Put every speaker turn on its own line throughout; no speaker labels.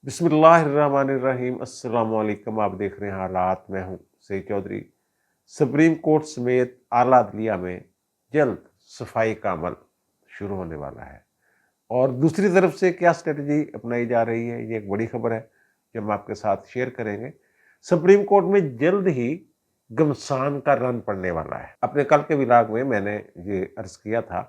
बिस्मिल्लाहिर्रहमानिर्रहीम। अस्सलाम वालेकुम। आप देख रहे हैं हालात। मैं हूं सईद चौधरी। सुप्रीम कोर्ट समेत आला अदलिया में जल्द सफाई का अमल शुरू होने वाला है और दूसरी तरफ से क्या स्ट्रेटजी अपनाई जा रही है, ये एक बड़ी खबर है जो हम आपके साथ शेयर करेंगे। सुप्रीम कोर्ट में जल्द ही घमसान का रन पड़ने वाला है। अपने कल के विलाग में मैंने ये अर्ज किया था,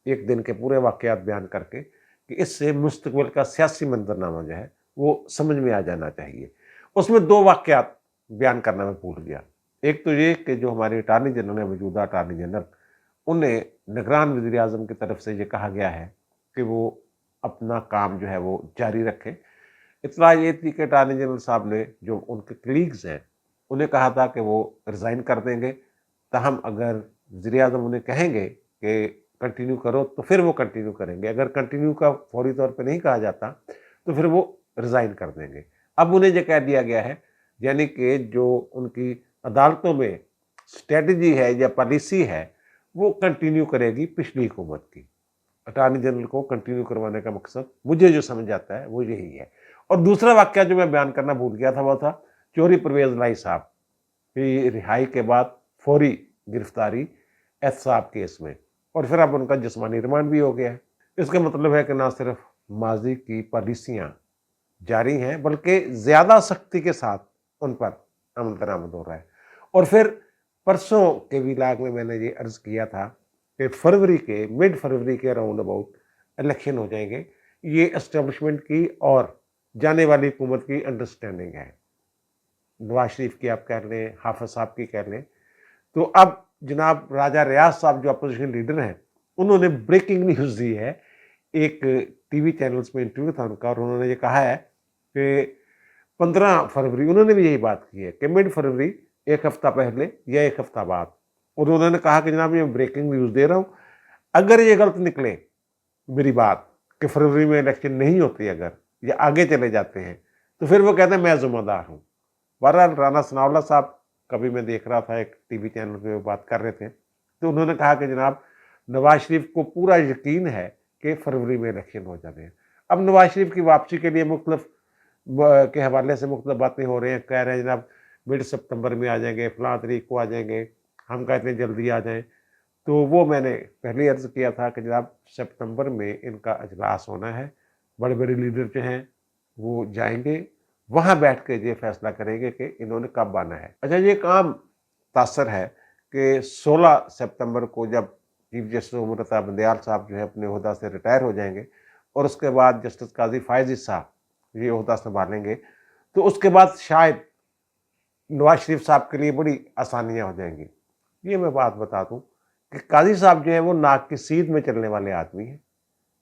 एक दिन के पूरे वाकयात बयान करके, कि इससे मुस्तकबिल का सियासी मंजरनामा जो है वो समझ में आ जाना चाहिए। उसमें दो वाकयात बयान करना मैं भूल गया। एक तो ये कि जो हमारे अटार्नी जनरल है, मौजूदा अटार्नी जनरल, उन्हें निगरान वज़ीर आज़म की तरफ से ये कहा गया है कि वो अपना काम जो है वो जारी रखें। इत्तला ये थी कि अटार्नी जनरल साहब ने जो उनके कलीग्स हैं उन्हें कहा था कि वो रिज़ाइन कर देंगे, ताहम अगर वज़ीर आज़म उन्हें कहेंगे कि कंटिन्यू करो तो फिर वो कंटिन्यू करेंगे। अगर कंटिन्यू का फौरी तौर पे नहीं कहा जाता तो फिर वो रिज़ाइन कर देंगे। अब उन्हें ये कह दिया गया है, यानी कि जो उनकी अदालतों में स्ट्रेटजी है या पॉलिसी है वो कंटिन्यू करेगी पिछली हुकूमत की। अटार्नी जनरल को कंटिन्यू करवाने का मकसद मुझे जो समझ आता है वो यही है। और दूसरा वाकया जो मैं बयान करना भूल गया था वो था चौधरी परवेज़ लाई साहब की रिहाई के बाद फौरी गिरफ्तारी एहतसाब केस में, और फिर अब उनका जिस्मानी रिमांड भी हो गया है। इसका मतलब है कि ना सिर्फ माजी की पॉलिसियाँ जारी हैं बल्कि ज़्यादा सख्ती के साथ उन पर अमल दरामद हो रहा है। और फिर परसों के विलाग में मैंने ये अर्ज़ किया था कि मिड फरवरी के राउंड अबाउट इलेक्शन हो जाएंगे। ये एस्टेब्लिशमेंट की और जाने वाली हुकूमत की अंडरस्टैंडिंग है। नवाज शरीफ की आप कह लें, हाफिज साहब की कह लें, तो अब जनाब राजा रियाज साहब जो अपोजिशन लीडर हैं उन्होंने ब्रेकिंग न्यूज़ दी है। एक टीवी चैनल्स में इंटरव्यू था उनका और उन्होंने ये कहा है कि 15 फरवरी, उन्होंने भी यही बात की है कि मिड फरवरी, एक हफ्ता पहले या एक हफ्ता बाद। और उन्होंने कहा कि जनाब ये ब्रेकिंग न्यूज़ दे रहा हूँ, अगर ये गलत निकले मेरी बात कि फरवरी में इलेक्शन नहीं होती अगर या आगे चले जाते हैं तो फिर वो कहते हैं मैं जिम्मेदार हूँ। बहरहाल राना सनाउल्लाह साहब कभी मैं देख रहा था एक टीवी चैनल पे वो बात कर रहे थे, तो उन्होंने कहा कि जनाब नवाज शरीफ को पूरा यकीन है कि फरवरी में इलेक्शन हो जाने हैं। अब नवाज शरीफ की वापसी के लिए मुख्तलिफ के हवाले से मुख्तलिफ बातें हो रही हैं। कह रहे हैं जनाब मिड सितंबर में आ जाएंगे, फलां तारीख को आ जाएंगे, हम कहते हैं जल्दी आ जाएं। तो वो मैंने पहले ही अर्ज़ किया था कि जनाब सितंबर में इनका अजलास होना है, बड़े बड़े लीडर जो हैं वो जाएंगे, वहाँ बैठ के ये फैसला करेंगे कि इन्होंने कब आना है। अच्छा, ये काम तासर है कि 16 सितंबर को जब चीफ जस्टिस उमर अता बंदयाल साहब जो है अपने ओहदा से रिटायर हो जाएंगे और उसके बाद जस्टिस काजी फायज़ साहब ये ओहदा संभालेंगे, तो उसके बाद शायद नवाज शरीफ साहब के लिए बड़ी आसानियाँ हो जाएंगी। ये मैं बात बता दूँ कि काजी साहब जो है वो नाक की सीध में चलने वाले आदमी हैं।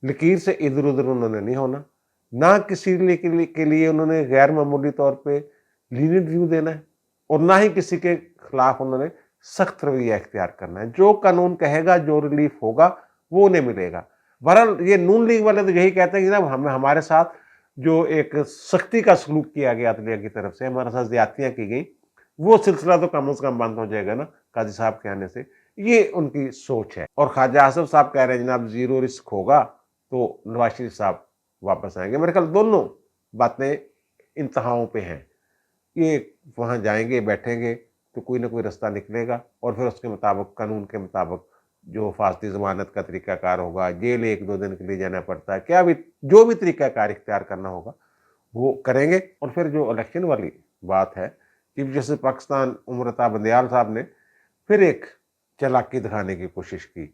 लकीर से इधर उधर उन्होंने नहीं होना, ना किसी के लिए उन्होंने गैर मामूली तौर पे लीनियंट व्यू देना है और ना ही किसी के खिलाफ उन्होंने सख्त रवैया इख्तियार करना है। जो कानून कहेगा, जो रिलीफ होगा वो उन्हें मिलेगा। बहरहाल ये नून लीग वाले तो यही कहते हैं कि जनाब हमारे साथ जो एक सख्ती का सलूक किया गया अदलिया की तरफ से, हमारे साथ ज्यादतियाँ की गई, वो सिलसिला तो कम से कम बंद हो जाएगा ना काजी साहब के आने से। ये उनकी सोच है। और ख्वाजा आसिफ साहब कह रहे हैं जनाब जीरो रिस्क होगा तो नवाज शरीफ साहब वापस आएंगे। मेरे ख्याल दोनों बातें इंतहाओं पे हैं। ये वहाँ जाएंगे, बैठेंगे तो कोई ना कोई रास्ता निकलेगा और फिर उसके मुताबिक, कानून के मुताबिक जो फासली ज़मानत का तरीक़ाकार होगा, जेल 1-2 दिन के लिए जाना पड़ता है, क्या भी जो भी तरीक़ाकार इख्तियार करना होगा वो करेंगे। और फिर जो इलेक्शन वाली बात है, चीफ जस्टिस पाकिस्तान उमर अता बंदयाल साहब ने फिर एक चालाकी दिखाने की कोशिश की।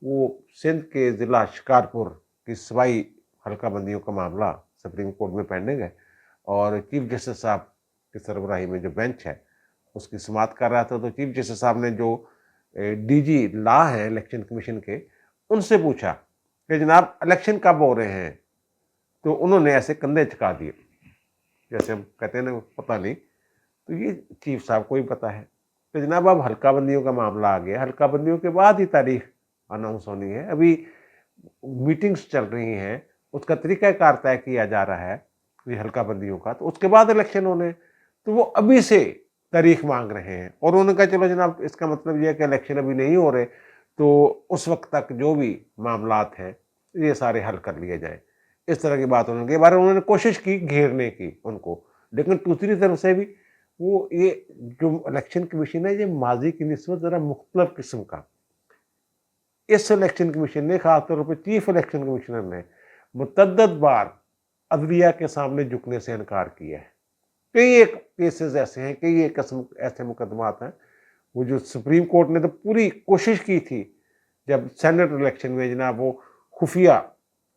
वो सिंध के ज़िला शिकारपुर की सवाई हल्का बंदियों का मामला सुप्रीम कोर्ट में पेंडिंग है और चीफ जस्टिस साहब की सरबराही में जो बेंच है उसकी समाअत कर रहा था। तो चीफ जस्टिस साहब ने जो डीजी लॉ हैं इलेक्शन कमीशन के, उनसे पूछा कि जनाब इलेक्शन कब हो रहे हैं, तो उन्होंने ऐसे कंधे झुका दिए जैसे हम कहते हैं ना पता नहीं। तो ये चीफ साहब को ही पता है कि जनाब अब हल्का बंदियों का मामला आ गया, हल्का बंदियों के बाद ही तारीख अनाउंस होनी है, अभी मीटिंग्स चल रही हैं, उसका तरीक़ाकार तय किया जा रहा है ये हल्का बंदियों का, तो उसके बाद इलेक्शन होने, तो वो अभी से तारीख मांग रहे हैं। और उन्होंने कहा चलो जनाब इसका मतलब ये है कि इलेक्शन अभी नहीं हो रहे तो उस वक्त तक जो भी मामलात हैं ये सारे हल कर लिए जाएं। اس طرح کی بات انہوں نے بارے انہوں نے کوشش کی گھیرنے کی ان کو، لیکن دوسری طرف سے بھی وہ یہ جو الیکشن کمیشن ہے یہ ماضی کی نسبت ذرا مختلف قسم کا، اس الیکشن کمیشن نے خاص طور پر چیف الیکشن کمشنر نے متعدد بار عدلیہ کے سامنے جھکنے سے انکار کیا ہے۔ کئی ایک کیسز ایسے ہیں، کئی ایک قسم ایسے مقدمات ہیں، وہ جو سپریم کورٹ نے تو پوری کوشش کی تھی جب سینٹ الیکشن میں جناب وہ خفیہ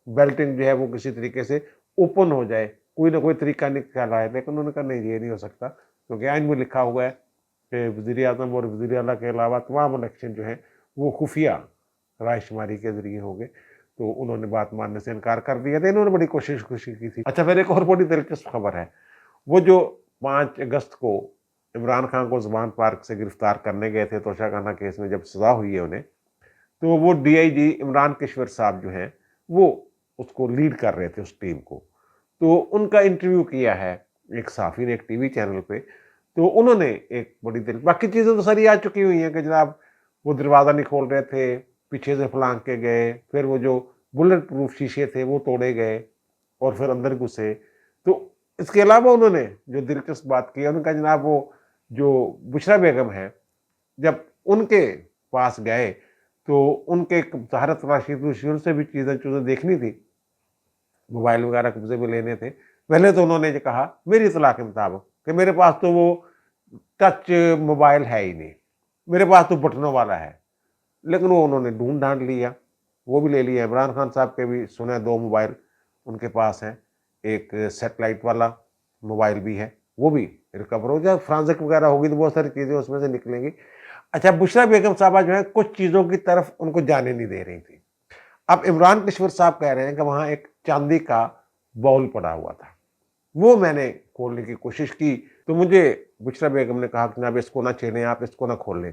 بیلٹنگ جو ہے وہ کسی طریقے سے اوپن ہو جائے، کوئی نہ کوئی طریقہ نکال آئے، لیکن انہوں نے کہا نہیں یہ نہیں ہو سکتا، کیونکہ آئین میں لکھا ہوا ہے کہ وزیر اعظم اور وزیر اعلیٰ کے علاوہ تمام الیکشن جو ہیں وہ خفیہ رائے شماری کے ذریعے ہوں گے۔ تو انہوں نے بات ماننے سے انکار کر دیا تھا، انہوں نے بڑی کوشش کی تھی۔ اچھا، پھر ایک اور بڑی دلچسپ خبر ہے، وہ جو 5 اگست کو عمران خان کو زمان پارک سے گرفتار کرنے گئے تھے توشہ خانہ کیس میں، جب سزا ہوئی ہے انہیں، تو وہ ڈی آئی جی عمران کشور صاحب جو ہیں وہ اس کو لیڈ کر رہے تھے اس ٹیم کو، تو ان کا انٹرویو کیا ہے ایک صحافی نے ایک ٹی وی چینل پہ، تو انہوں نے ایک بڑی باقی چیزیں تو ساری آ چکی ہوئی ہیں کہ جناب وہ دروازہ نہیں کھول رہے تھے، پیچھے سے پھلانگ کے گئے، پھر وہ جو بلٹ پروف شیشے تھے وہ توڑے گئے اور پھر اندر گھسے۔ تو اس کے علاوہ انہوں نے جو دلچسپ بات کی، ان کا جناب وہ جو بشرا بیگم ہے، جب ان کے پاس گئے تو ان کے طہارت راشد سے بھی چیزیں دیکھنی تھی، موبائل وغیرہ قبضے میں لینے تھے۔ پہلے تو انہوں نے یہ کہا میری اطلاع کے مطابق کہ میرے پاس تو وہ ٹچ موبائل ہے ہی نہیں، میرے پاس تو بٹنوں والا ہے، لیکن وہ انہوں نے ڈھونڈ ڈھانڈ لیا، وہ بھی لے لیا۔ عمران خان صاحب کے بھی سنے 2 موبائل ان کے پاس ہیں، ایک سیٹلائٹ والا موبائل بھی ہے، وہ بھی ریکور ہو جائے، فرانزک وغیرہ ہوگی تو بہت ساری چیزیں اس میں سے نکلیں گی۔ اچھا، بشرا بیگم صاحبہ جو ہے کچھ چیزوں کی طرف ان کو جانے نہیں دے رہی تھی۔ اب عمران کشور صاحب کہہ رہے ہیں کہ وہاں ایک چاندی کا باؤل پڑا ہوا تھا، وہ میں نے کھولنے کی کوشش کی، تو مجھے بشرا بیگم نے کہا کہ جناب اس کو نہ چھیڑیں، آپ اس کو نہ کھول لیں،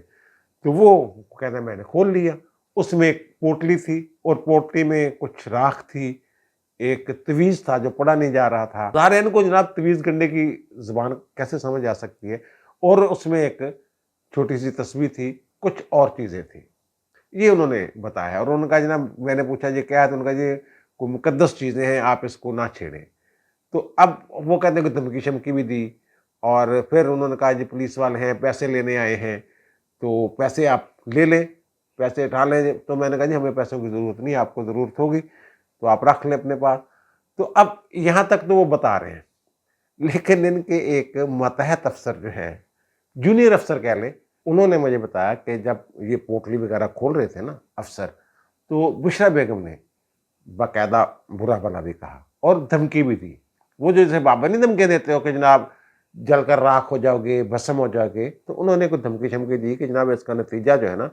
تو وہ کہنا میں نے کھول لیا۔ اس میں ایک پوٹلی تھی اور پوٹلی میں کچھ راکھ تھی، ایک تویز تھا جو پڑا نہیں جا رہا تھا، ظاہر ہے ان کو جناب تویز گنڈے کی زبان کیسے سمجھ آ سکتی ہے، اور اس میں ایک چھوٹی سی تسبیح تھی، کچھ اور چیزیں تھیں، یہ انہوں نے بتایا۔ اور انہوں نے کہا جناب، میں نے پوچھا یہ کیا ہے، تو انہوں نے کہا یہ کوئی مقدس چیزیں ہیں، آپ اس کو نہ چھیڑیں۔ تو اب وہ کہتے ہیں کہ دھمکی شمکی بھی دی، اور پھر انہوں نے کہا جی پولیس والے ہیں، پیسے لینے آئے ہیں، تو پیسے آپ لے لیں، پیسے اٹھا لیں۔ تو میں نے کہا جی ہمیں پیسوں کی ضرورت نہیں، آپ کو ضرورت ہوگی تو آپ رکھ لیں اپنے پاس۔ تو اب یہاں تک تو وہ بتا رہے ہیں، لیکن ان کے ایک ماتحت افسر جو ہے، جونیئر افسر کہہ لیں، انہوں نے مجھے بتایا کہ جب یہ پوٹلی وغیرہ کھول رہے تھے نا افسر، تو بشرا بیگم نے باقاعدہ برا بھلا بھی کہا اور دھمکی بھی دی۔ وہ جیسے بابا نہیں دھمکی دیتے ہو کہ جناب جل کر راکھ ہو جاؤ گے، بھسم ہو جاؤ گے، تو انہوں نے کوئی دھمکی شمکی دی کہ جناب اس کا نتیجہ جو ہے نا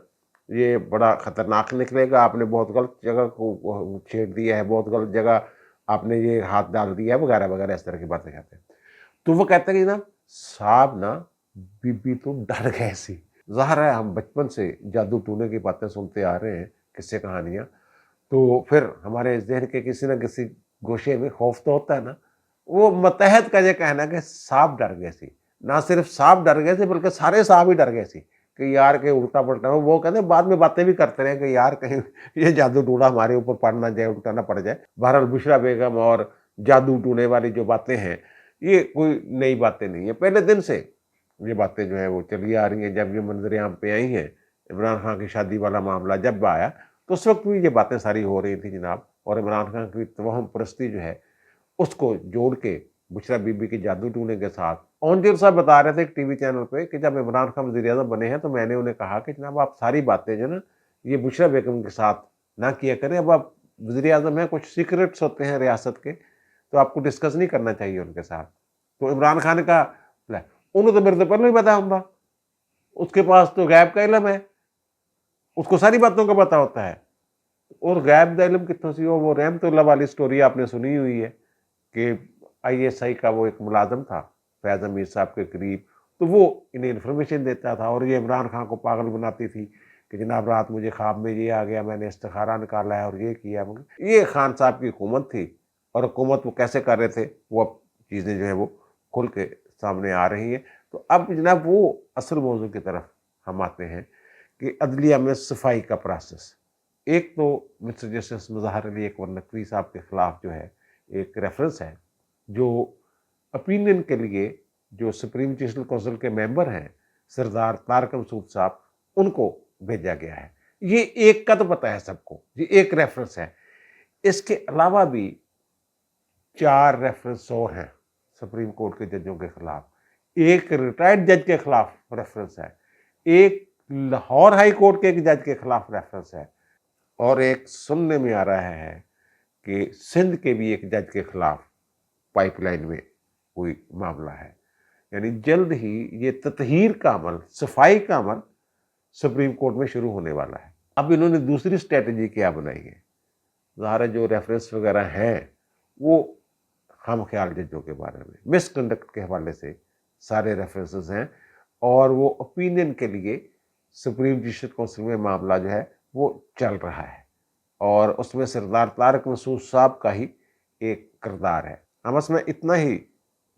یہ بڑا خطرناک نکلے گا، آپ نے بہت غلط جگہ کو چھیڑ دیا ہے، بہت غلط جگہ آپ نے یہ ہاتھ ڈال دیا ہے، وغیرہ وغیرہ اس طرح کی باتیں کہتے ہیں۔ تو وہ کہتے ہیں کہ جناب صاحب نا بی بی تو ڈر گئے سی، ظاہر ہے ہم بچپن سے جادو ٹونے کی باتیں سنتے آ رہے ہیں، قصے کہانیاں، تو پھر ہمارے ذہن کے کسی نہ کسی گوشے میں خوف تو ہوتا ہے نا۔ وہ متحد کا یہ کہنا کہ صاحب ڈر گئے سی، نہ صرف صاحب ڈر گئے سی بلکہ سارے صاحب ہی ڈر گئے سی کہ یار کہ الٹا پلٹا ہو۔ وہ کہتے ہیں بعد میں باتیں بھی کرتے رہے کہ یار کہیں یہ جادو ٹونا ہمارے اوپر پڑ نہ جائے، الٹا نہ پڑ جائے۔ بہرحال بشرا بیگم اور جادو ٹونے والی جو باتیں ہیں یہ کوئی نئی باتیں نہیں ہیں، پہلے دن سے یہ باتیں جو ہیں وہ چلی آ رہی ہیں۔ جب یہ منظر عام پہ آئی ہیں، عمران خان کی شادی والا معاملہ جب آیا تو اس وقت بھی یہ باتیں ساری ہو رہی تھیں جناب، اور عمران خان کی توہم پرستی جو ہے اس کو جوڑ کے بشرا بی بی کے جادو ٹونے کے ساتھ اونجر صاحب بتا رہے تھے ایک ٹی وی چینل پہ کہ جب عمران خان وزیر اعظم بنے ہیں تو میں نے انہیں کہا کہ جناب آپ ساری باتیں جو نا یہ بشرا بیگم کے ساتھ نہ کیا کریں، اب آپ وزیر اعظم ہیں، کچھ سیکرٹس ہوتے ہیں ریاست کے تو آپ کو ڈسکس نہیں کرنا چاہیے ان کے ساتھ۔ تو عمران خان نے کہا انہوں تو میرے سے پہلے ہی پتا ہوں گا، اس کے پاس تو غیب کا علم ہے، اس کو ساری باتوں کا پتا ہوتا ہے۔ اور غیب کا علم کتوں سی ہو، وہ رحمت اللہ والی سٹوری آپ نے سنی ہوئی ہے کہ آئی ایس آئی کا وہ ایک ملازم تھا فیض امیر صاحب کے قریب، تو وہ انہیں انفارمیشن دیتا تھا اور یہ عمران خان کو پاگل بناتی تھی کہ جناب رات مجھے خواب میں یہ آ گیا، میں نے استخارہ نکالا ہے اور یہ کیا۔ یہ خان صاحب کی حکومت تھی، اور حکومت وہ کیسے کر رہے تھے وہ اب چیزیں جو ہیں وہ کھل کے سامنے آ رہی ہیں۔ تو اب جناب وہ اصل موضوع کی طرف ہم آتے ہیں کہ عدلیہ میں صفائی کا پروسیس۔ ایک تو مسٹر جسٹس مظہر علی اکبر نقوی صاحب کے خلاف جو ہے ایک रेफरेंस है जो ओपिनियन के लिए जो सुप्रीम जुडिशल काउंसिल के मेंबर हैं सरदार तारक मसूद साहब, उनको भेजा गया है। ये एक का तो पता है सबको, ये एक रेफरेंस है। इसके अलावा भी 4 रेफरेंस और हैं सुप्रीम कोर्ट के जजों के खिलाफ। एक रिटायर्ड जज के खिलाफ रेफरेंस है, एक लाहौर हाई कोर्ट के एक जज के खिलाफ रेफरेंस है, और एक सुनने में आ रहा है कि सिंध के भी एक जज के खिलाफ पाइपलाइन में कोई मामला है। यानी जल्द ही ये ततहीर का अमल, सफाई का अमल सुप्रीम कोर्ट में शुरू होने वाला है। अब इन्होंने दूसरी स्ट्रेटजी क्या बनाई है? ज़ाहिर है जो रेफरेंस वगैरह हैं वो हम ख्याल जजों के बारे में मिसकंडक्ट के हवाले से सारे रेफरेंसेस हैं, और वो ओपिनियन के लिए सुप्रीम जुडिशल काउंसिल में मामला जो है वो चल रहा है, और उसमें सरदार तारक मसूद साहब का ही एक किरदार है। हम इसमें इतना ही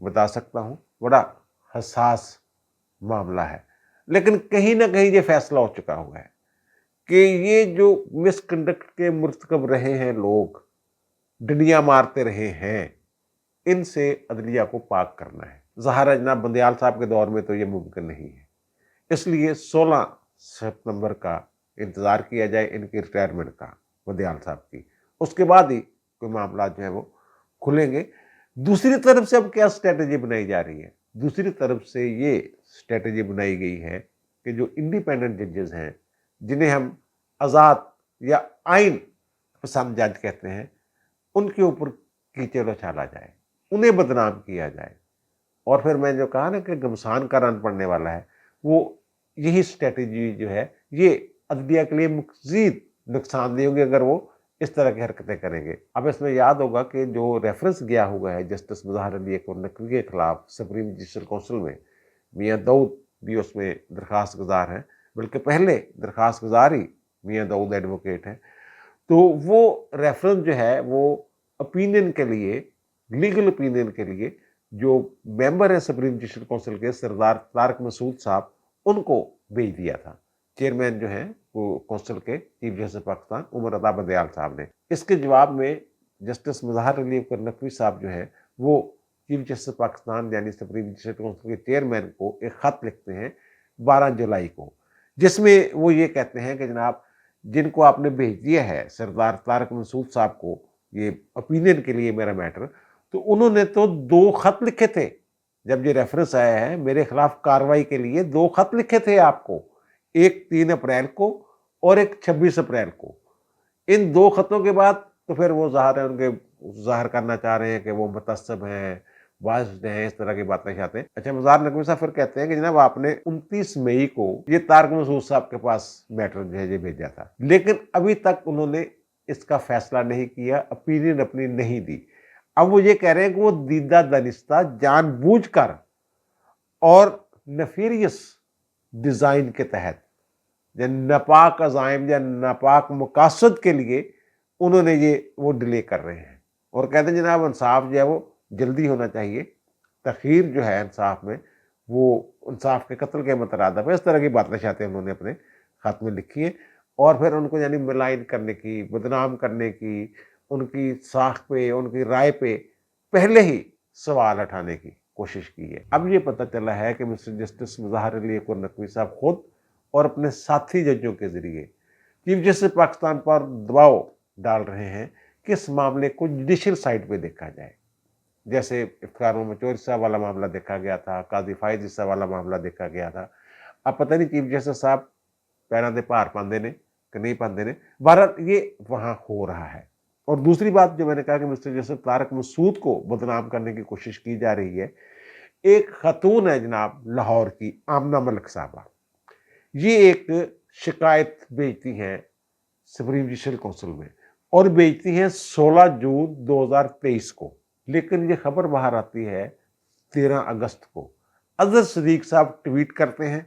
बता सकता हूँ, बड़ा हसास मामला है, लेकिन कहीं ना कहीं ये फैसला हो चुका हुआ है कि ये जो मिसकंडक्ट के मुर्तकब रहे हैं लोग, डंडियां मारते रहे हैं, इनसे अदलिया को पाक करना है। ज़ाहिर है जनाब बंदयाल साहब के दौर में तो ये मुमकिन नहीं है, इसलिए 16 सितंबर का इंतज़ार किया जाए इनकी रिटायरमेंट का, बंदयाल साहब की, उसके बाद ही कोई मामला जो है वो खुलेंगे। दूसरी तरफ से अब क्या स्ट्रेटजी बनाई जा रही है? दूसरी तरफ से ये स्ट्रेटजी बनाई गई है कि जो इंडिपेंडेंट जजेस हैं, जिन्हें हम आज़ाद या आइन पसंद जज कहते हैं, उनके ऊपर कीचड़ उछाला जाए, उन्हें बदनाम किया जाए, और फिर मैंने जो कहा ना कि घमसान का रन पड़ने वाला है, वो यही स्ट्रेटजी जो है ये अदलिया के लिए मज़ीद नुकसानदेह होगी अगर वो इस तरह की हरकतें करेंगे। अब इसमें याद होगा कि जो रेफरेंस गया हुआ है जस्टिस मुज़ाहिर अली नकवी के खिलाफ सुप्रीम जुडिशल काउंसिल में, मियाँ दाऊद भी उसमें दरख्वास्त गुजार हैं, बल्कि पहले दरख्वास्त गुजार ही मियाँ दाऊद एडवोकेट हैं। तो वो रेफरेंस जो है वो ओपिनियन के लिए, लीगल ओपिनियन के लिए जो मेंबर है सुप्रीम जुडिशल काउंसिल के सरदार तारक मसूद साहब, उनको भेज दिया था। चेयरमैन जो हैं वो काउंसिल के चीफ जस्टिस पाकिस्तान उमर रज़ा बंदयाल साहब ने। इसके जवाब में जस्टिस मुज़ाहिर अली नकवी साहब जो हैं वो चीफ जस्टिस पाकिस्तान यानी सुप्रीम जुडिशल काउंसिल के चेयरमैन को एक ख़त लिखते हैं 12 जुलाई को, जिसमें वो ये कहते हैं कि जनाब जिनको आपने भेज दिया है सरदार तारक मसूद साहब को ये ओपिनियन के लिए मेरा मैटर, तो उन्होंने तो 2 खत लिखे थे। जब ये रेफरेंस आया है मेरे खिलाफ कार्रवाई के लिए 2 खत लिखे थे आपको, एक 3 अप्रैल को और एक 26 अप्रैल को। इन 2 खतों के बाद तो फिर वो ज़ाहिर है उनके ज़ाहिर करना चाह रहे हैं कि वो मुतअस्सिब हैं, वाजिद हैं, इस तरह की बातें चाहते हैं। अच्छा, मुज़ाहिर नकवी साहब फिर कहते हैं कि जनाब आपने 29 मई को ये तारक मसूद साहब के पास मैटर जो है ये भेजा था, लेकिन अभी तक उन्होंने इसका फैसला नहीं किया, ओपिनियन अपनी नहीं दी। अब वो ये कह रहे हैं कि वो दीदा दानिस्ता जानबूझकर और नेफेरियस डिज़ाइन के तहत या नापाक अज़ाइम या नापाक मकासद के लिए उन्होंने ये वो डिले कर रहे हैं, और कहते हैं जनाब इंसाफ जो है वो जल्दी होना चाहिए, तखीर जो है इंसाफ में वो इंसाफ के कत्ल के मतरादफ है। इस तरह की बातें चाहते हैं उन्होंने अपने खत में लिखी है, और फिर उनको यानी मलाइन करने की, बदनाम करने की, उनकी साख पे, उनकी राय पे पहले ही सवाल उठाने की कोशिश की है। अब ये पता चला है कि मिस्टर जस्टिस मुज़ाहिर अली नकवी साहब खुद और अपने साथी जजों के ज़रिए चीफ जस्टिस पाकिस्तान पर दबाव डाल रहे हैं कि इस मामले को जुडिशल साइड पे देखा जाए। जैसे इफ्तिखार मोहम्मद चौधरी साहब वाला मामला देखा गया था, काजी फायद ईसा वाला मामला देखा गया था। अब पता नहीं चीफ जस्टिस साहब पैरों दे भार पाते ने कि नहीं पाते ने, बहरहाल ये वहाँ हो रहा है। और दूसरी बात जो मैंने कहा कि मिस्टर जस्टिस तारक मसूद को बदनाम करने की कोशिश की जा रही है। एक खतून है जनाब लाहौर की, आमना मलिक साहबा, ये एक शिकायत भेजती हैं सुप्रीम जुडिशल काउंसिल में, और भेजती हैं 16 जून 2023 को, लेकिन ये खबर बाहर आती है 13 अगस्त को। अजहर सदीक साहब ट्वीट करते हैं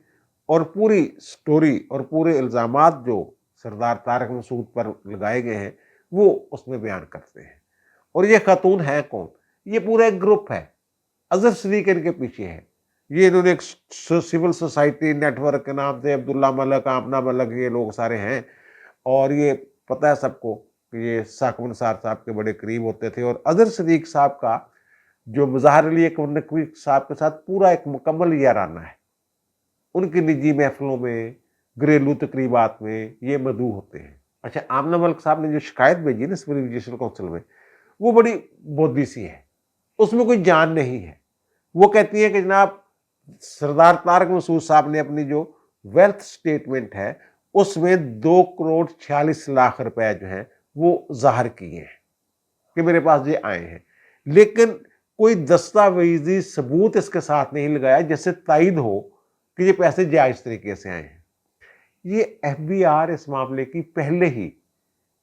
और पूरी स्टोरी और पूरे इल्ज़ामात जो सरदार तारक मसूद पर लगाए गए हैं वो उसमें बयान करते हैं। और ये खातून है कौन? ये पूरा एक ग्रुप है, अजहर सदीक इनके पीछे है। ये इन्होंने एक सिविल सोसाइटी नेटवर्क के नाम से अब्दुल्ला मलिक, आमना मलिक, ये लोग सारे हैं, और ये पता है सबको कि ये साकिब निसार साहब के बड़े करीब होते थे, और अजहर सिद्दीक साहब का जो मज़ाहिर अली नकवी साहब के साथ पूरा एक मुकम्मल याराना है। उनकी निजी महफिलों में, घरेलू तकरीबात में ये मदऊ होते हैं। अच्छा, आमना मलिक साहब ने जो शिकायत भेजी ना सुप्रीम जुडिशल काउंसिल में, वो बड़ी बोदी सी है, उसमें कोई जान नहीं है। वो कहती है कि जनाब सरदार तारक मसूद साहब ने अपनी जो वेल्थ स्टेटमेंट है उसमें 2,46,00,000 रुपए जो हैं वो जाहिर किए हैं कि मेरे पास ये आए हैं, लेकिन कोई दस्तावेजी सबूत इसके साथ नहीं लगाया जिससे तायद हो कि ये पैसे जायज तरीके से आए हैं। ये एफबीआर इस मामले की पहले ही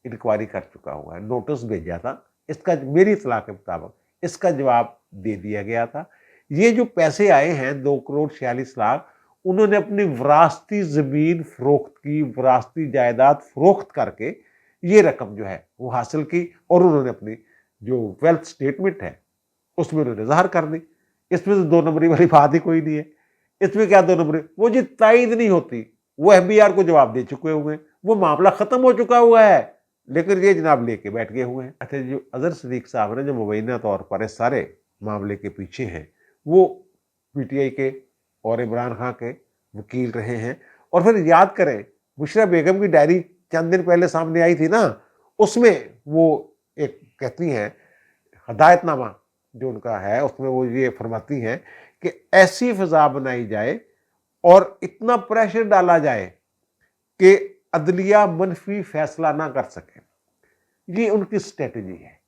इंक्वायरी कर चुका हुआ है, नोटिस भेजा था, इसका मेरी इत्तला के मुताबिक इसका जवाब दे दिया गया था। ये जो पैसे आए हैं 2,46,00,000, उन्होंने अपनी विरासती जमीन फरोख्त की, विरासती जायदाद फरोख्त करके ये रकम जो है वो हासिल की, और उन्होंने अपनी जो वेल्थ स्टेटमेंट है उसमें उन्होंने ज़ाहिर कर दी। इसमें तो 2 नंबरी वाली बात ही कोई नहीं है। इसमें क्या 2 नंबरी, वो जो तायद नहीं होती वो एफबीआर को जवाब दे चुके हुए हैं, वो मामला खत्म हो चुका हुआ है, लेकिन ये जनाब लेके बैठ गए हुए हैं। अच्छा, जो अजहर सिद्दीक साहब ने जो मुबैना तौर पर इस सारे मामले के पीछे हैं, वो पीटीआई के और इमरान खान के वकील रहे हैं। और फिर याद करें, बुशरा बेगम की डायरी चंद दिन पहले सामने आई थी ना, उसमें वो एक कहती हैं हदायतनामा जो उनका है, उसमें वो ये फरमाती हैं कि ऐसी फिजा बनाई जाए और इतना प्रेशर डाला जाए कि अदलिया मनफी फैसला ना कर सके। ये उनकी स्ट्रेटजी है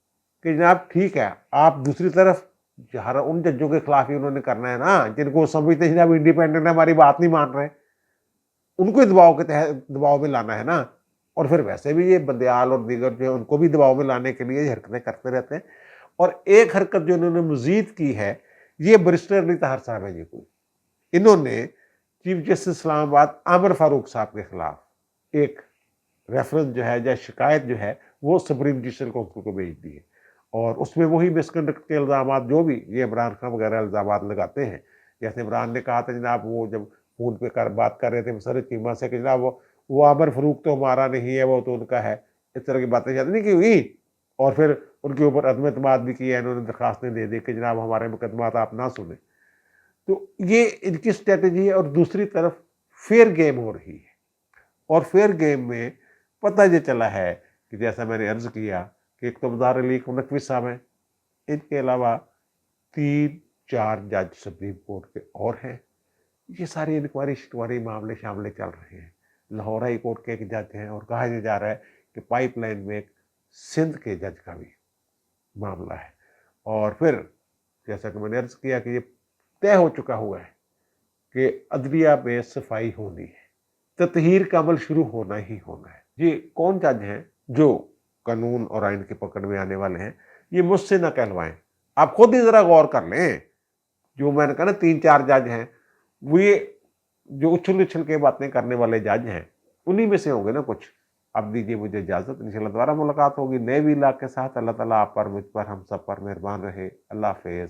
कि जनाब ठीक है, आप दूसरी तरफ हर उन जजों के खिलाफ ही उन्होंने करना है ना जिनको समझते हैं जनाब इंडिपेंडेंट है, हमारी बात नहीं मान रहे, उनको ही दबाव के तहत दबाव में लाना है ना। और फिर वैसे भी ये बंदयाल और दीगर जो है उनको भी दबाव में लाने के लिए हरकतें करते रहते हैं। और एक हरकत जो इन्होंने मजीद की है, ये बैरिस्टर अली ताहर साहब है जी, कोई इन्होंने चीफ जस्टिस इस्लामाबाद आमिर फारूक साहब के खिलाफ एक रेफरेंस जो है या शिकायत जो है वो सुप्रीम जुडिशल काउंसिल को भेज दी है, और उसमें वही मिसकंडक्ट के इल्ज़ाम जो भी ये इमरान खान वगैरह इल्ज़ाम लगाते हैं। जैसे इमरान ने कहा था जनाब, वो जब फोन पे बात कर रहे थे सर चीमा से कि जनाब वो आमिर फारूक तो हमारा नहीं है, वो तो उनका है, इस तरह की बातें शायद नहीं की हुई। और फिर उनके ऊपर अदम एतमाद भी किया, इन्होंने दरखास्तें दे दी कि जनाब हमारे मुकदमात आप ना सुने। तो ये इनकी स्ट्रेटजी है। और दूसरी तरफ फेयर गेम हो रही है, और फेयर गेम में पता ये चला है कि जैसा मैंने अर्ज किया कि एक तो मज़ाहिर अली नकवी साहब हैं, इनके अलावा 3-4 जज सुप्रीम कोर्ट के और हैं। ये सारी इंक्वायरी शिकवारी मामले शामले चल रहे हैं। लाहौर हाई कोर्ट के एक जज हैं, और कहा जा रहा है कि पाइपलाइन में एक सिंध के जज का भी मामला है। और फिर जैसा कि मैंने अर्ज किया कि ये तय हो चुका हुआ है कि अदलिया में सफाई होनी है, ततहीर का अमल शुरू होना ही होना है। ये कौन जज हैं जो कानून और आइन के पकड़ में आने वाले हैं, ये मुझसे ना कहलवाएं, आप खुद ही जरा गौर कर लें। जो मैंने कहा ना 3-4 जज हैं, वो ये जो उछल उछल के बातें करने वाले जज हैं, उन्हीं में से होंगे ना कुछ। अब दीजिए मुझे इजाजत, इंशाल्लाह दोबारा मुलाकात होगी नए वीलॉग के साथ। अल्लाह ताला आप पर, मुझ पर, हम सब पर मेहरबान रहे। अल्लाह हाफिज़।